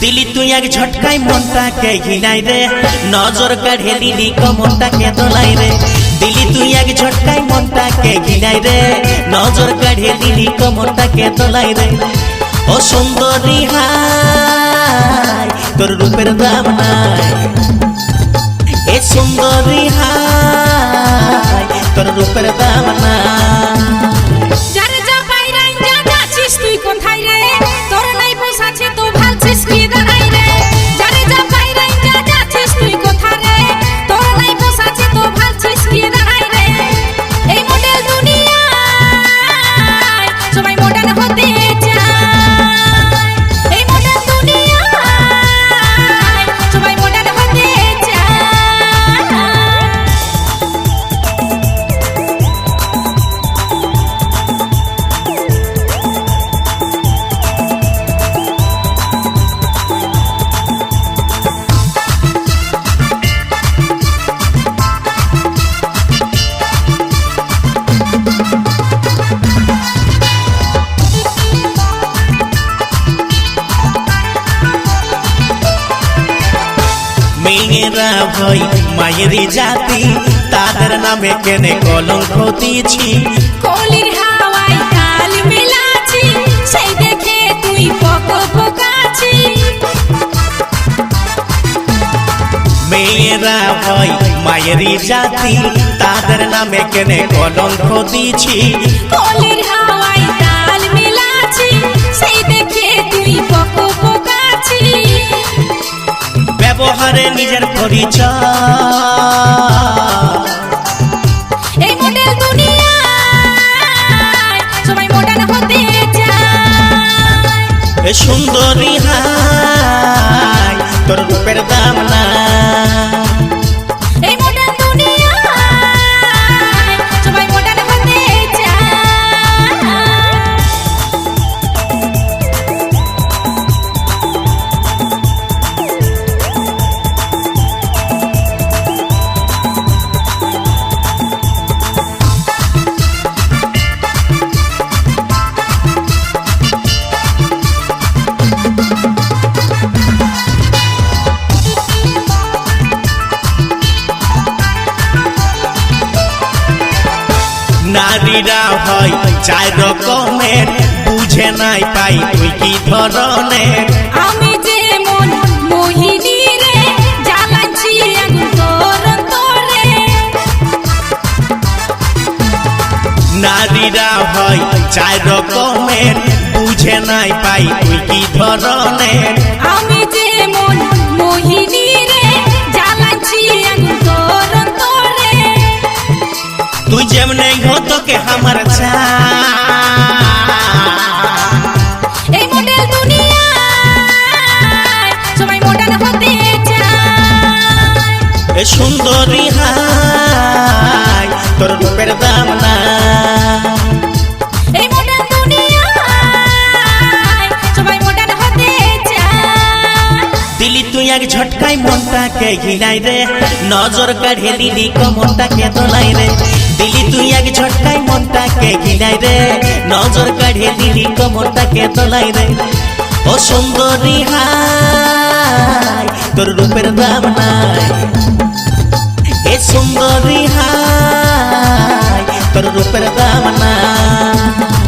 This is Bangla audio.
दिली तू एक झटकाई मोंटा के घिनाई रे नजर काढ़े दिली कमंटा के दोलाई रे दिली तू एक झटकाई मोंटा के घिनाई रे नजर काढ़े दिली कमंटा के दोलाई रे ओ सुंदरी हाय तोर रूपेर दाम नाई ए सुंदरी हाय तोर रूपेर दाम नाई मेरा भाई मायरी जाती तादर नामे केने कलंक दिछि कलिर हावाय काल मिलाछि সেই দেখে তুই পকপকাছি मेरा भाई मायरी जाती तादर नामे केने कलंक दिछि कलिर हावाय काल मिलाछि সেই দেখে তুই পকপকাছি ব্যবহারে নিজের পরিচয় এই মডেল দুনিয়ায় সবাই মডার্ন হতে চায় এ সুন্দরী হাই তোর রূপের দাম না এই মডেল দুনিয়ায় সবাই মডার্ন হতে চায় নারীরা হয় চার রকমের বুঝে নাই পাই তুই কি ধরনের আমি যেমন মোহিনী রে জ্বালাচ্ছি আগুন তোর অন্তরে নারীরা হয় চার রকমের বুঝে নাই পাই তুই কি ধরনের আমি যেমন মোহিনী রে জ্বালাচ্ছি আগুন তোর অন্তরে তুই যেমনে ঘটকে আমার এই মডেল দুনিয়ায় সবাই মডার্ন হতে চায় এ সুন্দরী হাই তোর রূপের দাম না এই মডেল দুনিয়ায় সবাই মডার্ন হতে চায় দিলি তুই এক ঝটকাই মনটাকে ঘিনাই রে নজর কাঢ়ে দিলি কমনটাকে দোলাই রে দিলি তুই এক ঝটকাই মনটাকে ঘিনাই রে নজর কাঢ়ে দিলি কমনটাকে দোলাই রে ও সুন্দরী হাই তোর রূপের দাম নাই এ সুন্দরী হাই তোর রূপের দাম নাই।